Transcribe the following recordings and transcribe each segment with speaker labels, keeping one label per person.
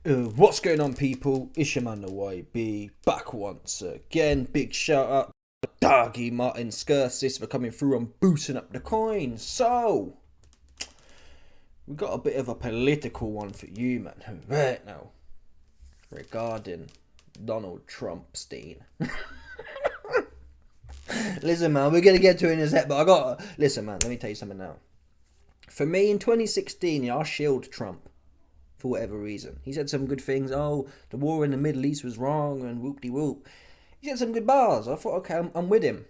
Speaker 1: What's going on, people? It's your man the YB back once again. Big shout out to Doggy Martin Skirsis for coming through and boosting up the coin. So we got a bit of a political one for you, man. Right now, regarding Donald Trumpstein. Listen, man, we're gonna get to it in a sec, but listen, man. Let me tell you something now. For me, in 2016, I shielded Trump. For whatever reason. He said some good things. Oh, the war in the Middle East was wrong and whoop-de-whoop. He said some good bars. I thought, okay, I'm with him.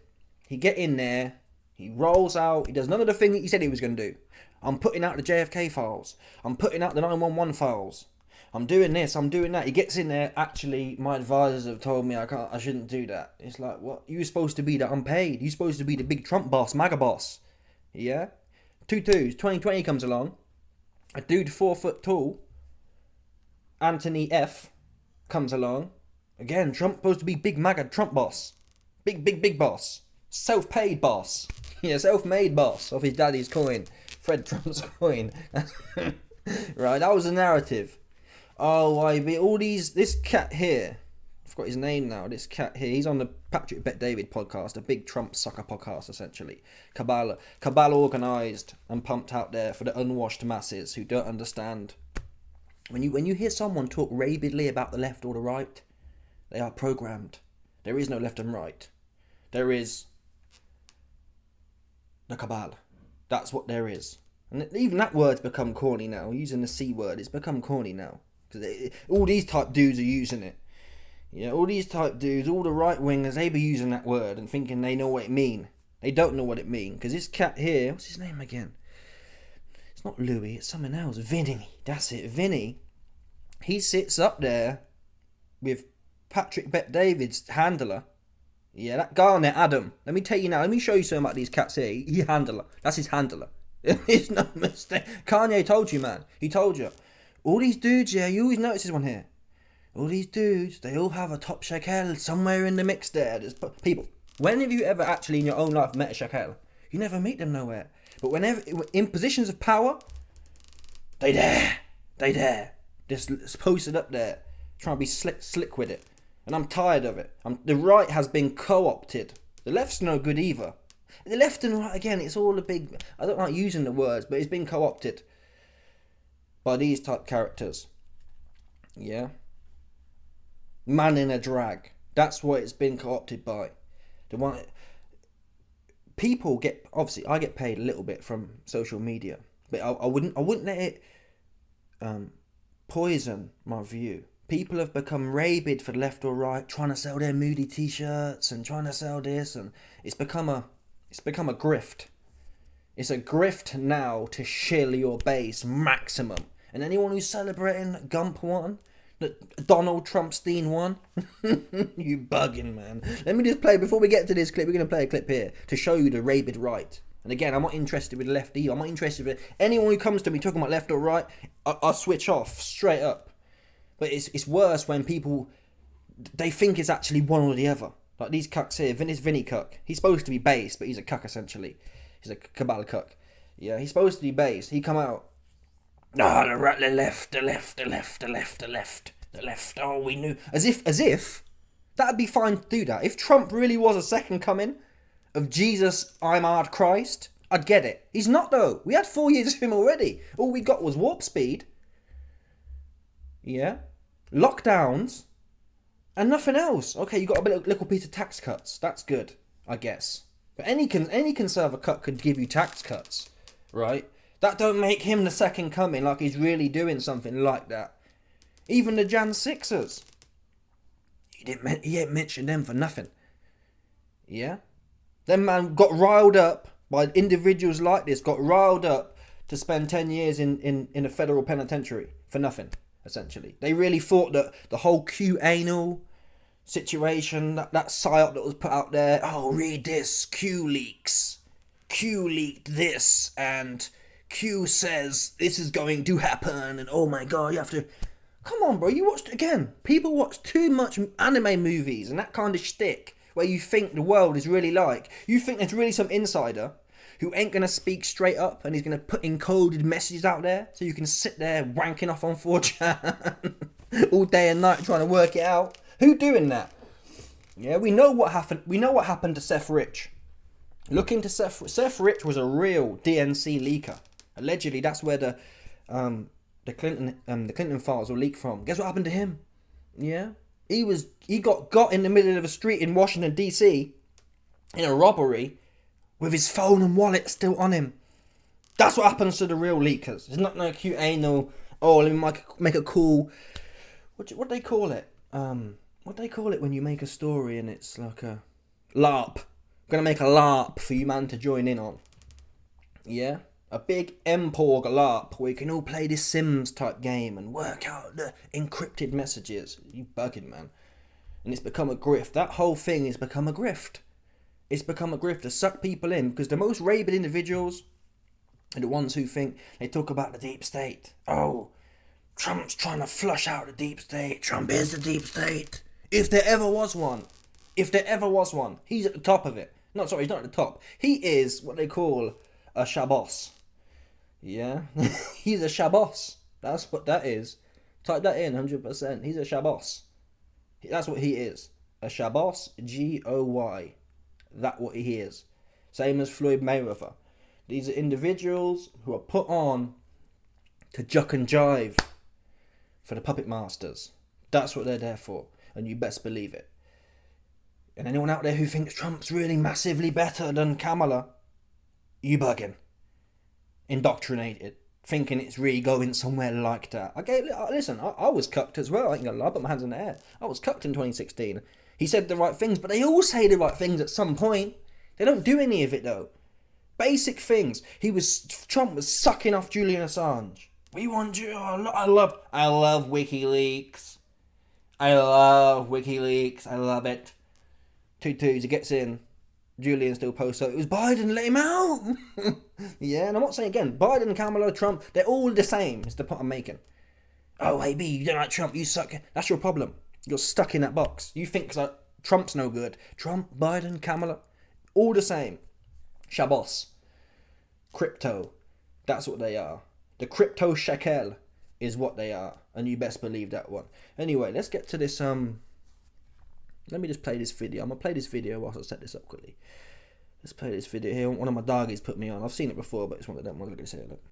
Speaker 1: He get in there. He rolls out. He does none of the things that he said he was going to do. I'm putting out the JFK files. I'm putting out the 911 files. I'm doing this. I'm doing that. He gets in there. Actually, my advisors have told me I shouldn't do that. It's like, what? You were supposed to be the unpaid. You're supposed to be the big Trump boss, MAGA boss. Yeah? 2020 comes along. A dude 4 foot tall. Anthony F. comes along. Again, Trump supposed to be big MAGA Trump boss. Big boss. Self-paid boss. Yeah, self-made boss of his daddy's coin. Fred Trump's coin. Right, that was the narrative. Oh, this cat here. I forgot his name now. This cat here. He's on the Patrick Bet-David podcast. A big Trump sucker podcast, essentially. Cabal organised and pumped out there for the unwashed masses who don't understand. When you hear someone talk rabidly about the left or the right, they are programmed. There is no left and right. There is the cabal. That's what there is. And even that word's become corny now. Using the C word, it's become corny now. Because all these type dudes are using it. Yeah, all these type dudes, all the right wingers, they be using that word and thinking they know what it mean. They don't know what it mean. Because this cat here, what's his name again? It's not Louis, it's something else. Vinny. That's it, Vinny. He sits up there with Patrick Bet-David's handler. Yeah, that guy on there, Adam. Let me tell you now, let me show you something about these cats here. He handler. That's his handler. It's no mistake. Kanye told you, man. He told you. All these dudes, yeah, you always notice this one here. All these dudes, they all have a top shekel somewhere in the mix there. There's people. When have you ever actually in your own life met a shekel? You never meet them nowhere. But whenever, in positions of power, they there. Just posted up there, trying to be slick with it. And I'm tired of it. The right has been co-opted. The left's no good either. The left and right, again, it's all a big... I don't like using the words, but it's been co-opted by these type characters. Yeah? Man in a drag. That's what it's been co-opted by. The one... People get... Obviously, I get paid a little bit from social media. But I wouldn't let it... poison my view. People have become rabid for the left or right, trying to sell their Moody t-shirts and trying to sell this, and it's become a grift. It's a grift now to shill your base maximum. And anyone who's celebrating Gump won, that Donald Trumpstein won, you bugging, man. Let me just play, before we get to this clip, we're going to play a clip here to show you the rabid right. And again, I'm not interested with the left either. I'm not interested with anyone who comes to me talking about left or right. I'll switch off straight up. But it's worse when people, they think it's actually one or the other. Like these cucks here. This Vinny cuck. He's supposed to be base, but he's a cuck essentially. He's a cabal cuck. Yeah, he's supposed to be base. He come out. No, the left. Oh, we knew. As if that'd be fine to do that. If Trump really was a second coming of Jesus, I'm Christ, I'd get it. He's not though. We had 4 years of him already. All we got was warp speed. Yeah. Lockdowns. And nothing else. Okay, you got a little piece of tax cuts. That's good, I guess. But any conservative cut could give you tax cuts, right? That don't make him the second coming, like he's really doing something like that. Even the Jan 6ers. He ain't mentioned them for nothing. Yeah? Them man got riled up by individuals like this, got riled up to spend 10 years in a federal penitentiary for nothing, essentially. They really thought that the whole Q anal situation, that psyop that was put out there, oh, read this, Q leaks. Q leaked this, and Q says this is going to happen, and oh my god, you have to... Come on, bro, you watched... Again, people watch too much anime movies and that kind of shtick, where you think the world is really like. You think there's really some insider who ain't going to speak straight up and he's going to put encoded messages out there so you can sit there wanking off on 4chan. all day and night trying to work it out. Who doing that? Yeah, we know what happened. We know what happened to Seth Rich. Look into Seth Rich was a real DNC leaker. Allegedly, that's where the Clinton files were leaked from. Guess what happened to him? Yeah, he got in the middle of a street in Washington D.C. in a robbery with his phone and wallet still on him. That's what happens to the real leakers. It's not no cute anal. Oh, let me make a cool. What they call it? What they call it when you make a story and it's like a LARP. I'm gonna make a LARP for you man to join in on. Yeah, a big M.I.G.A LARP where you can all play this Sims type game and work out the encrypted messages. You bugging, man. And it's become a grift. That whole thing has become a grift. It's become a grift to suck people in, because the most rabid individuals are the ones who think they talk about the deep state. Oh, Trump's trying to flush out the deep state. Trump is the deep state. If there ever was one. If there ever was one. He's at the top of it. No, sorry, he's not at the top. He is what they call a shabos. Yeah? He's a shabos. That's what that is. Type that in, 100%. He's a shabos. That's what he is. A shabos, G-O-Y. That's what he is. Same as Floyd Mayweather. These are individuals who are put on to juck and jive for the puppet masters. That's what they're there for. And you best believe it. And anyone out there who thinks Trump's really massively better than Kamala, you bugging. Indoctrinated. Thinking it's really going somewhere like that. Okay, listen, I was cucked as well. I ain't gonna lie, I put my hands in the air. I was cucked in 2016. He said the right things, but they all say the right things at some point. They don't do any of it though. Basic things. Trump was sucking off Julian Assange. We want you. I love WikiLeaks. I love WikiLeaks. I love it. He gets in. Julian still posts up. It was Biden, let him out. Yeah, and I'm not saying again, Biden, Kamala, Trump, they're all the same. It's the point I'm making. Oh, hey, B, you don't like Trump, you suck. That's your problem. You're stuck in that box. You think Trump's no good. Trump, Biden, Kamala, all the same. Shabos. Crypto. That's what they are. The crypto shekel is what they are. And you best believe that one. Anyway, let's get to this. Let me just play this video. I'm going to play this video whilst I set this up quickly. Let's play this video here. One of my doggies put me on. I've seen it before, but it's one of them ones. I'm going to say it. Look.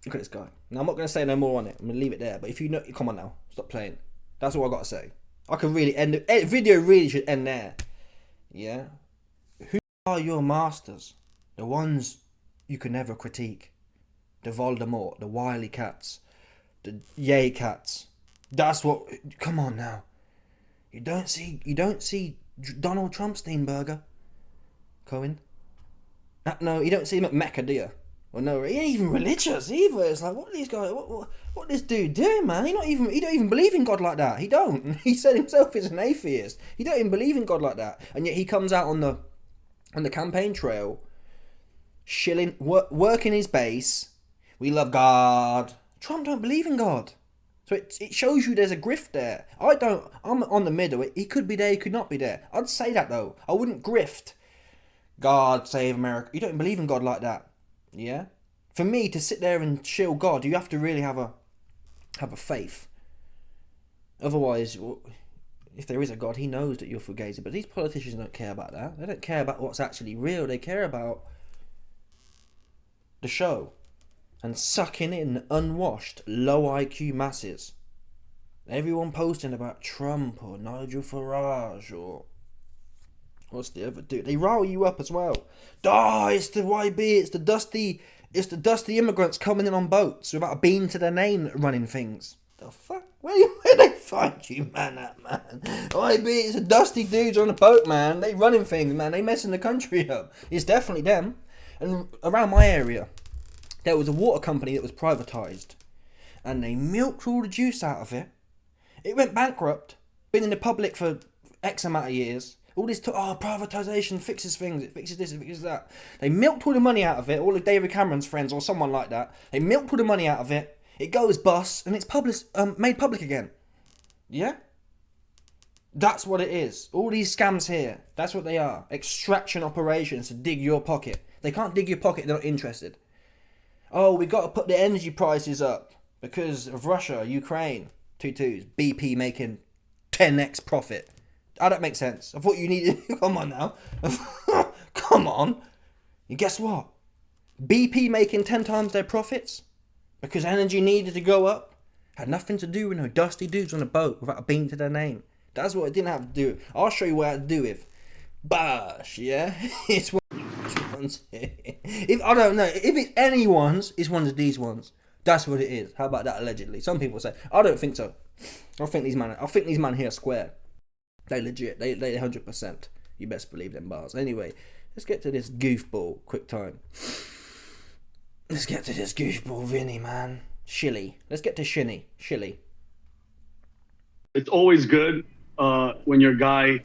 Speaker 1: Look at this guy. Now, I'm not going to say no more on it. I'm going to leave it there. But if you know... Come on now. Stop playing. That's all I got to say. I can really end it. The video really should end there. Yeah? Who are your masters? The ones you can never critique. The Voldemort, the Wily Cats, the Yay Cats. That's what... Come on now. You don't see Donald Trump, Steinberger? Cohen? No, you don't see him at Mecca, do you? Well, no, he ain't even religious either. It's like, what are these guys... What this dude doing, man? He don't even believe in God like that. He don't. He said himself he's an atheist. He don't even believe in God like that. And yet he comes out on the campaign trail, shilling, working his base. We love God. Trump don't believe in God. So it shows you there's a grift there. I'm on the middle. He could be there, he could not be there. I'd say that though. I wouldn't grift. God save America. You don't believe in God like that. Yeah? For me to sit there and shill God, you have to really have a faith. Otherwise, if there is a God, he knows that you're fugazi. But these politicians don't care about that. They don't care about what's actually real. They care about the show and sucking in unwashed, low IQ masses. Everyone posting about Trump or Nigel Farage or what's the other dude? They rile you up as well. It's the YB. It's the dusty immigrants coming in on boats without a bean to their name running things. The fuck? Where they find you, man, YB, it's the dusty dudes on a boat, man. They running things, man. They messing the country up. It's definitely them. And around my area, there was a water company that was privatised. And they milked all the juice out of it. It went bankrupt. Been in the public for X amount of years. All this privatisation fixes things, it fixes this, it fixes that. They milked all the money out of it, all of David Cameron's friends or someone like that. They milked all the money out of it, it goes bust, and it's made public again. Yeah? That's what it is. All these scams here, that's what they are. Extraction operations to dig your pocket. They can't dig your pocket, they're not interested. Oh, we got to put the energy prices up because of Russia, Ukraine. 2-2s. BP making 10x profit. That don't make sense. I thought you needed... Come on now. Come on. And guess what? BP making 10 times their profits because energy needed to go up. Had nothing to do with no dusty dudes on a boat without a bean to their name. That's what it didn't have to do with. I'll show you what it had to do with. Bosh, yeah? It's one of ones. If I don't know, if it's anyone's, it's one of these ones. That's what it is. How about that allegedly? Some people say. I don't think so. I think these man here are square. They legit. They 100%. You best believe them bars. Anyway, let's get to this goofball. Quick time. Let's get to this goofball Vinny, man. Shilly. Let's get to Shinny. Shilly.
Speaker 2: It's always good when your guy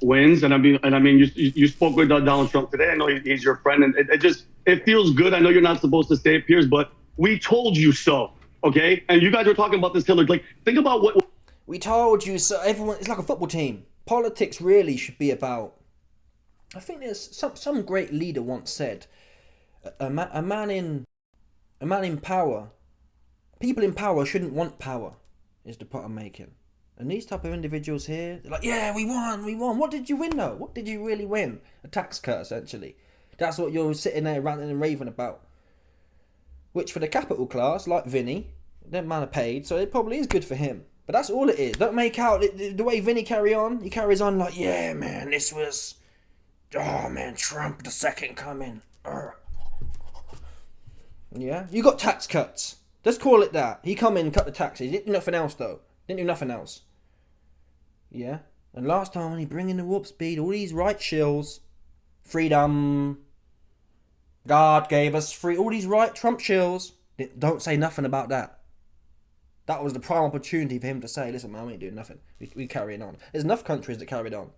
Speaker 2: wins, and I mean, you spoke with Donald Trump today. I know he's your friend, and it feels good. I know you're not supposed to say it, Piers, but we told you so, okay? And you guys were talking about this Hillary. Like, think about what
Speaker 1: we told you so. Everyone, it's like a football team. Politics really should be about. I think there's some great leader once said, a man in power. People in power shouldn't want power. Is the point I'm making. And these type of individuals here, they're like, yeah, we won. What did you win though? What did you really win? A tax cut, essentially. That's what you're sitting there ranting and raving about. Which for the capital class, like Vinny, that man are paid, so it probably is good for him. But that's all it is. Don't make out the way Vinny he carries on like, yeah, man, this was, oh man, Trump the second coming. Yeah, you got tax cuts. Let's call it that. He come in, cut the taxes. He didn't do nothing else though. Didn't do nothing else. Yeah. And last time when he bring in the warp speed, all these right shills, freedom, God gave us free, all these right Trump shills, don't say nothing about that. That was the prime opportunity for him to say, listen man, we ain't doing nothing. We carrying on. There's enough countries that carried on.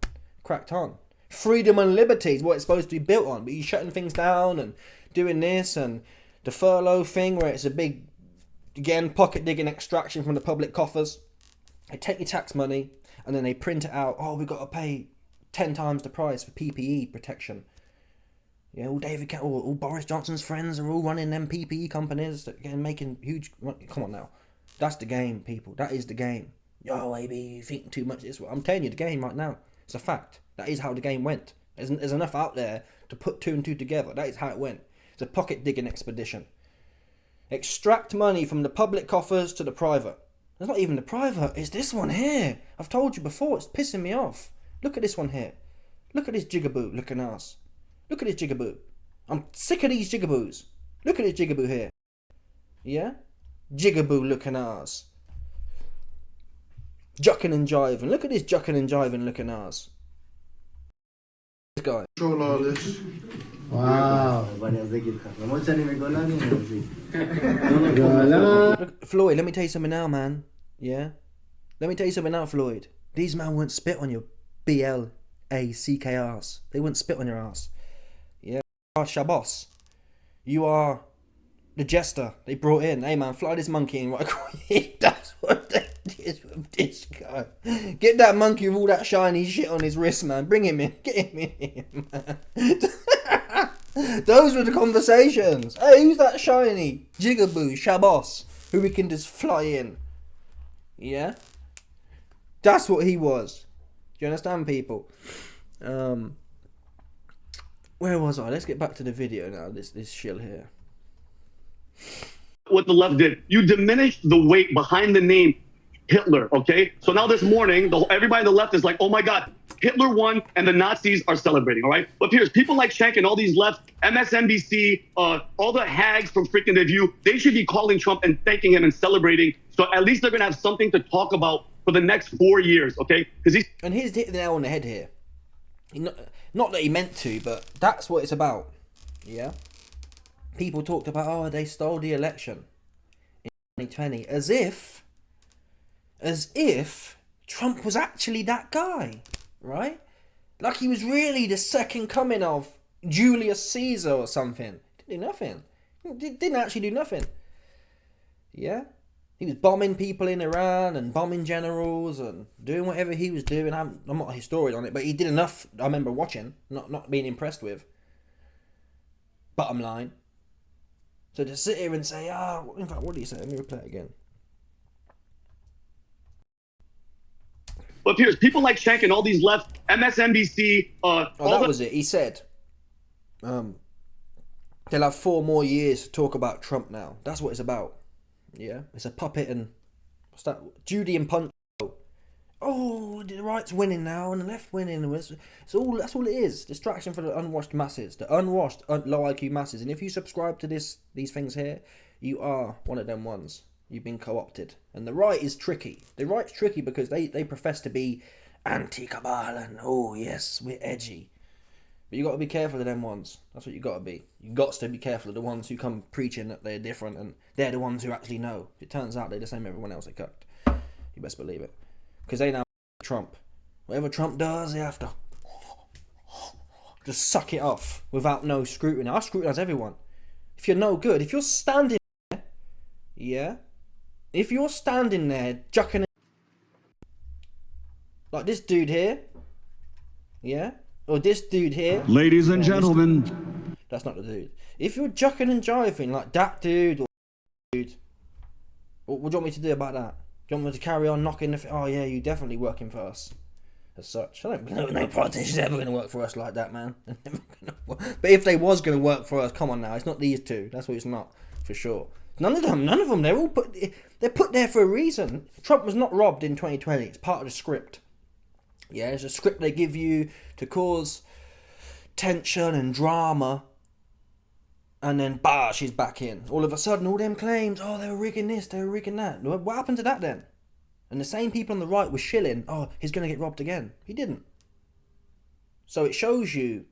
Speaker 1: Cracked on. Freedom and liberty is what it's supposed to be built on. But he's shutting things down and doing this and the furlough thing where it's a big, again, pocket digging extraction from the public coffers. They take your tax money and then they print it out. Oh, we've got to pay 10 times the price for PPE protection. Yeah, all Boris Johnson's friends are all running them PPE companies that are making huge. Come on now, that's the game, people. That is the game. Yo, AB, you think too much. I'm telling you, the game right now. It's a fact. That is how the game went. There's enough out there to put 2 and 2 together. That is how it went. It's a pocket digging expedition. Extract money from the public coffers to the private. It's not even the private, it's this one here. I've told you before, it's pissing me off. Look at this one here. Look at this jigaboo looking ass. Look at this jigaboo. I'm sick of these jigaboos. Look at this jigaboo here. Yeah? Jigaboo looking ass. Jucking and jiving. Look at this jucking and jiving looking ass. This guy.
Speaker 3: Control all this.
Speaker 4: Wow.
Speaker 1: Look, Floyd, let me tell you something now, man. Yeah? Let me tell you something now, Floyd. These men wouldn't spit on your BLACK ass. They wouldn't spit on your ass. Yeah? You are Shabos. You are the jester they brought in. Hey, man, fly this monkey in right quick. That's what they did with this guy. Get that monkey with all that shiny shit on his wrist, man. Bring him in. Get him in here, man. Those were the conversations. Hey, who's that shiny jigaboo Shabos who we can just fly in? Yeah? That's what he was. Do you understand, people? Where was I? Let's get back to the video now. This shill here.
Speaker 2: What the left did, you diminished the weight behind the name Hitler, okay? So now this morning, everybody on the left is like, oh my God, Hitler won and the Nazis are celebrating, all right? But here's people like Shank and all these left, MSNBC, all the hags from freaking The View, they should be calling Trump and thanking him and celebrating. So at least they're gonna have something to talk about for the next 4 years, okay?
Speaker 1: And he's hit the nail on the head here. Not that he meant to, but that's what it's about, yeah? People talked about, oh, they stole the election in 2020, as if Trump was actually that guy, right? Like he was really the second coming of Julius Caesar or something. Didn't do nothing. Didn't actually do nothing. Yeah? He was bombing people in Iran and bombing generals and doing whatever he was doing. I'm not a historian on it, but he did enough. I remember watching, not being impressed with. Bottom line. So to sit here and say, in fact, what did he say? Let me replay it again.
Speaker 2: But Piers, people like Shank and all these left, MSNBC,
Speaker 1: was it. He said, they'll have 4 more years to talk about Trump now. That's what it's about. Yeah, it's a puppet and what's that? Judy and Punch. Oh, the right's winning now and the left winning. That's all it is. Distraction for the unwashed masses, the unwashed, low IQ masses. And if you subscribe to these things here, you are one of them ones. You've been co-opted. And the right is tricky. The right's tricky because they profess to be anti-cabal and oh yes, we're edgy. But you got to be careful of them ones. That's what you got to be. You got to be careful of the ones who come preaching that they're different and they're the ones who actually know. It turns out they're the same as everyone else they cooked. You best believe it. Because they now Trump. Whatever Trump does, they have to just suck it off without no scrutiny. I scrutinise everyone. If you're no good, if you're standing there, yeah? If you're standing there, jucking like this dude here, yeah? Or this dude here.
Speaker 3: Ladies and gentlemen.
Speaker 1: That's not the dude. If you're jucking and jiving like that dude or dude, what do you want me to do about that? Do you want me to carry on knocking the... Oh yeah, you definitely working for us. As such. I don't know no politician's ever going to work for us like that, man. But if they was going to work for us, come on now. It's not these two. That's what it's not. For sure. None of them. They're all they're put there for a reason. Trump was not robbed in 2020. It's part of the script. Yeah, it's a script they give you to cause tension and drama. And then, she's back in. All of a sudden, all them claims, they were rigging this, they were rigging that. What happened to that then? And the same people on the right were shilling, he's going to get robbed again. He didn't. So it shows you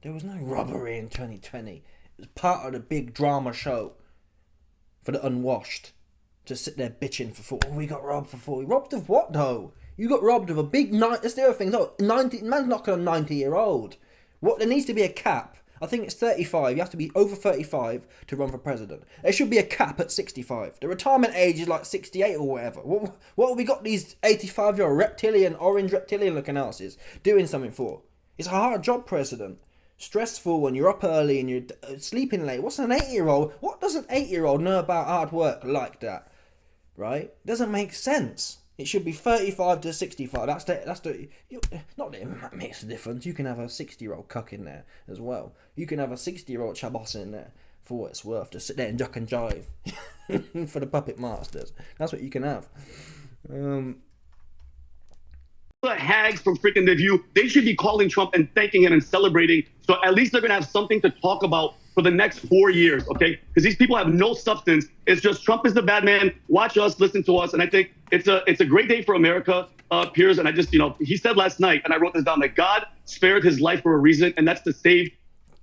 Speaker 1: there was no robbery in 2020. It was part of the big drama show for the unwashed. To sit there bitching for 4. We got robbed for 4. Robbed of what though? You got robbed of a big that's the other thing. 90 man's knocking on 90-year-old. What there needs to be a cap. I think it's 35. You have to be over 35 to run for president. There should be a cap at 65. The retirement age is like 68 or whatever. What have we got these 85-year-old orange reptilian looking asses doing something for? It's a hard job, president. Stressful and you're up early and you're sleeping late. What's an 8-year-old? What does an 8-year-old know about hard work like that? Right? Doesn't make sense. It should be 35 to 65. Not that it makes a difference. You can have a 60-year-old cuck in there as well. You can have a 60-year-old chabos in there for what it's worth. To sit there and duck and jive for the puppet masters. That's what you can have.
Speaker 2: The hags from freaking The View, they should be calling Trump and thanking him and celebrating. So at least they're going to have something to talk about for the next 4 years, okay? Because these people have no substance. It's just Trump is the bad man. Watch us, listen to us. And I think it's a great day for America, Piers. And I just, he said last night, and I wrote this down, that God spared his life for a reason, and that's to save.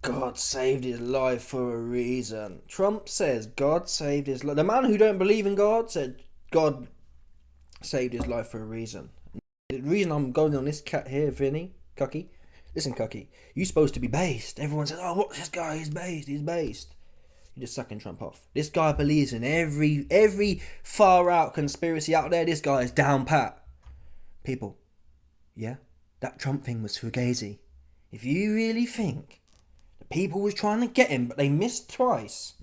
Speaker 1: God saved his life for a reason. Trump says God saved his life. The man who don't believe in God said God saved his life for a reason. The reason I'm going on this cat here, Vinny, Cucky. Listen, Cucky, you're supposed to be based. Everyone says, what's this guy? He's based. You're just sucking Trump off. This guy believes in every far out conspiracy out there. This guy is down pat. People, yeah, that Trump thing was fugazi. If you really think the people was trying to get him, but they missed twice,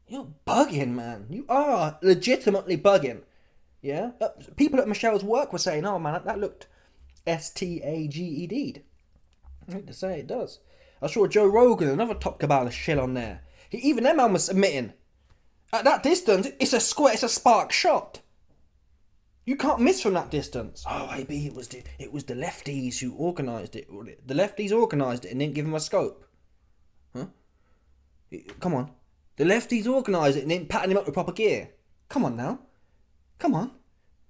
Speaker 1: you're bugging, man. You are legitimately bugging. Yeah? People at Michelle's work were saying, man, that looked staged. I hate to say it does. I saw Joe Rogan, another top cabalist shell on there. Even them man was admitting, at that distance, it's a spark shot. You can't miss from that distance. Maybe it was the lefties who organised it. The lefties organised it and didn't give him a scope. Huh? Come on. The lefties organised it and didn't pattern him up with proper gear. Come on now. Come on.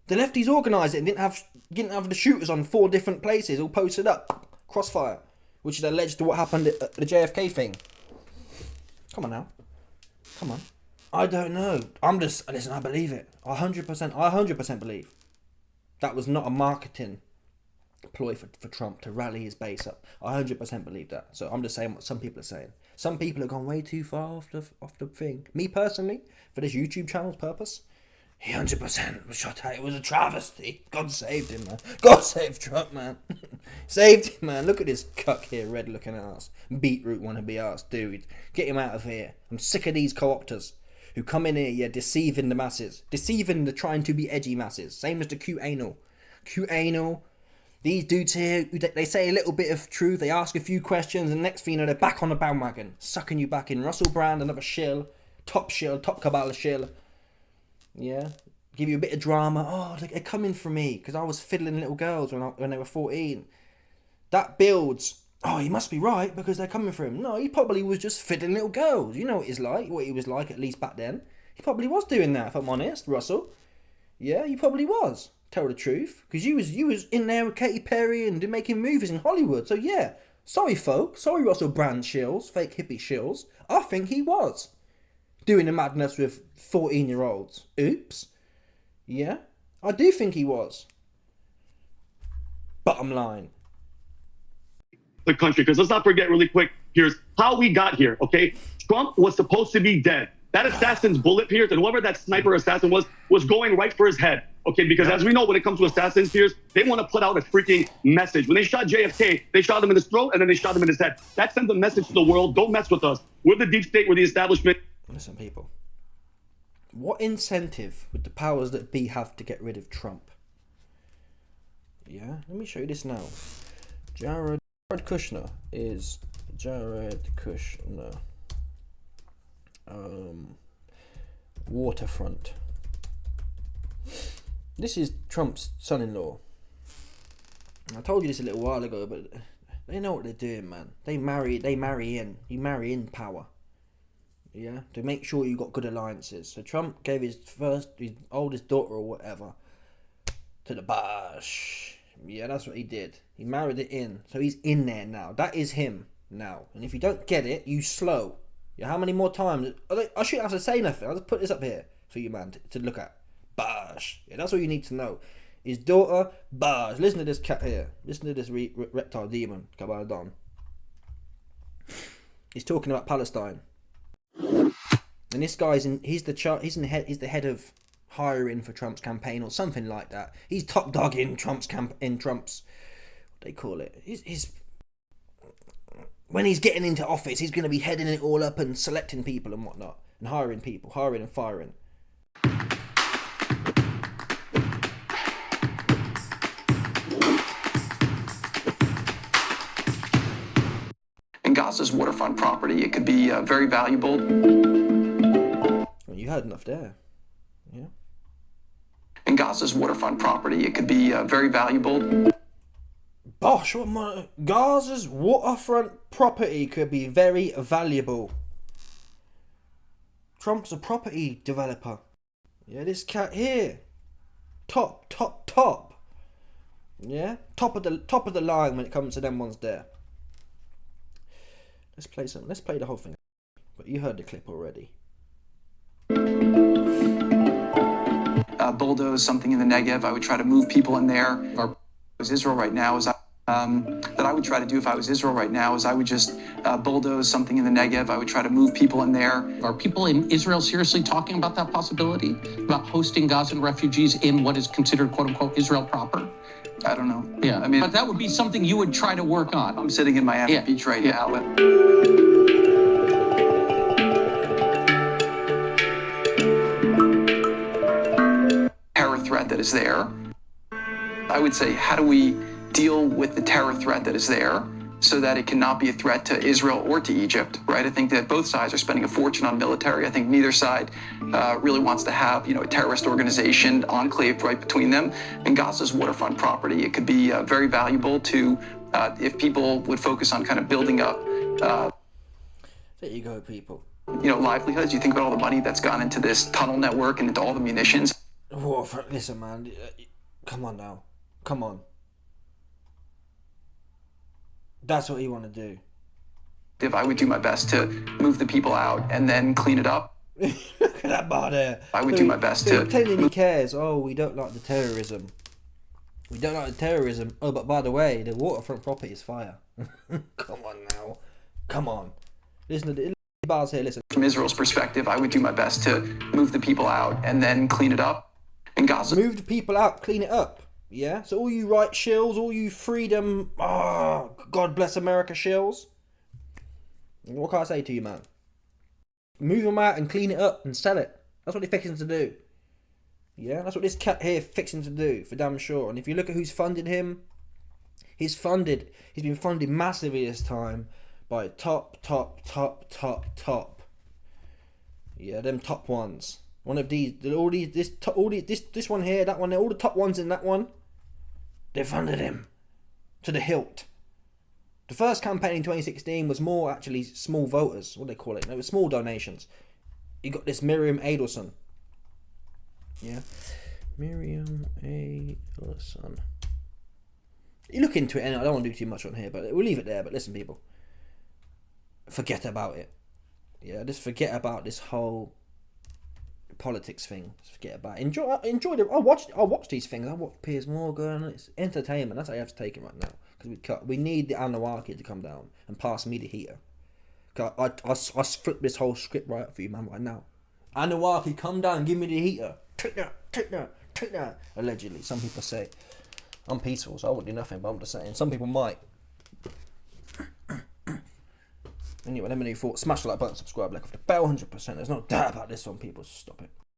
Speaker 1: The lefties organised it and didn't have the shooters on 4 different places all posted up. Crossfire. Which is alleged to what happened at the JFK thing. Come on now. Come on. I don't know. Listen, I believe it. 100% believe. That was not a marketing ploy for Trump to rally his base up. I 100% believe that. So I'm just saying what some people are saying. Some people have gone way too far off the thing. Me personally, for this YouTube channel's purpose, he 100% was shot at. It was a travesty. God saved him, man. God saved Trump, man. Saved him, man. Look at this cuck here, red looking ass. Beetroot wannabe ass, dude. Get him out of here. I'm sick of these co-opters who come in here, yeah, deceiving the masses. Deceiving the trying to be edgy masses. Same as the Q-anal. Q-anal. These dudes here, they say a little bit of truth, they ask a few questions, and next thing you know, they're back on the bandwagon. Sucking you back in. Russell Brand, another shill. Top Kabbalah shill. Yeah, give you a bit of drama. Oh, they're coming for me because I was fiddling little girls when they were 14. That builds. Oh, he must be right because they're coming for him. No, he probably was just fiddling little girls. You know what he was like at least back then. He probably was doing that, if I'm honest, Russell. Yeah, he probably was. Tell the truth, because you was in there with Katy Perry and making movies in Hollywood. So yeah, sorry folks, sorry Russell Brand shills, fake hippie shills. I think he was doing the madness with 14-year-olds. Oops. Yeah, I do think he was. Bottom line.
Speaker 2: The country, because let's not forget really quick, here's how we got here, okay? Trump was supposed to be dead. That assassin's bullet, Piers, and whoever that sniper assassin was going right for his head, okay? Because as we know, when it comes to assassins, Piers, they want to put out a freaking message. When they shot JFK, they shot him in his throat, and then they shot him in his head. That sends a message to the world, don't mess with us. We're the deep state, we're the establishment.
Speaker 1: Listen, people. What incentive would the powers that be have to get rid of Trump? Yeah, let me show you this now. Jared Kushner is Jared Kushner. Waterfront. This is Trump's son-in-law. I told you this a little while ago, but they know what they're doing, man. They marry in. You marry in power. Yeah, to make sure you got good alliances. So Trump gave his oldest daughter or whatever to the Bosh. Yeah, that's what he did. He married it in. So he's in there now. That is him now. And if you don't get it, you slow. Yeah, how many more times? I shouldn't have to say nothing. I'll just put this up here for you, man, to look at. Bosh. Yeah, that's all you need to know. His daughter, Bosh. Listen to this cat here. Listen to this reptile demon, Kabbalah Don. He's talking about Palestine. And this guy's he's the head of hiring for Trump's campaign or something like that. He's top dog in Trump's what they call it. He's when he's getting into office, he's going to be heading it all up and selecting people and whatnot and hiring and firing.
Speaker 5: In Gaza's waterfront property, it could be very valuable.
Speaker 1: Well, you heard enough there. Yeah.
Speaker 5: In Gaza's waterfront property, it could be very valuable.
Speaker 1: Bosh, Gaza's waterfront property could be very valuable. Trump's a property developer. Yeah, this cat here. Top. Yeah, top of the line when it comes to them ones there. Let's play the whole thing. But you heard the clip already.
Speaker 5: Bulldoze something in the Negev. I would try to move people in there. Or Israel right now is that I would try to do if I was Israel right now is I would just bulldoze something in the Negev. I would try to move people in there.
Speaker 6: Are people in Israel seriously talking about that possibility? About hosting Gazan refugees in what is considered, quote unquote, Israel proper?
Speaker 5: I don't know.
Speaker 6: Yeah, I mean, but that would be something you would try to work on.
Speaker 5: I'm sitting in Miami Beach right now. Terror threat that is there. I would say, how do we deal with the terror threat that is there so that it cannot be a threat to Israel or to Egypt, right? I think that both sides are spending a fortune on military. I think neither side really wants to have, a terrorist organization enclaved right between them. And Gaza's waterfront property, it could be very valuable to, if people would focus on kind of building up.
Speaker 1: There you go, people.
Speaker 5: Livelihoods. You think about all the money that's gone into this tunnel network and into all the munitions.
Speaker 1: Whoa, listen, man. Come on now. Come on. That's what you want to do.
Speaker 5: If I would do my best to move the people out and then clean it up.
Speaker 1: Look at that bar there.
Speaker 5: I would do my best to.
Speaker 1: Pretending he cares. Oh, we don't like the terrorism. We don't like the terrorism. Oh, but by the way, the waterfront property is fire. Come on now. Come on. Listen to the bars here, listen.
Speaker 5: From Israel's perspective, I would do my best to move the people out and then clean it up. In Gaza,
Speaker 1: Move the people out, clean it up. Yeah? So all you right shills, all you freedom, God bless America shills. What can I say to you, man? Move them out and clean it up and sell it. That's what they're fixing to do. Yeah, that's what this cat here fixing to do, for damn sure. And if you look at who's funded him, he's been funded massively this time by top. Yeah, them top ones. One of these, this one here, that one there, all the top ones in that one, they funded him to the hilt. The first campaign in 2016 was more actually small voters, what do they call it? It was small donations. You got this Miriam Adelson. Yeah, Miriam Adelson. You look into it, and I don't want to do too much on here, but we'll leave it there. But listen, people, forget about it. Yeah, just forget about this whole politics thing. Just forget about it. Enjoy the. I'll watch these things. I watch Piers Morgan. It's entertainment. That's how you have to take it right now, because we need the Unwashed to come down and pass me the heater. I flip this whole script right up for you, man, right now. Unwashed, come down and give me the heater. Take that. Allegedly, some people say. I'm peaceful, so I won't do nothing, but I'm just saying, some people might. Anyway, let me know your thoughts. Smash the like button, subscribe, like off the bell, 100%. There's no doubt about this one, people. Stop it.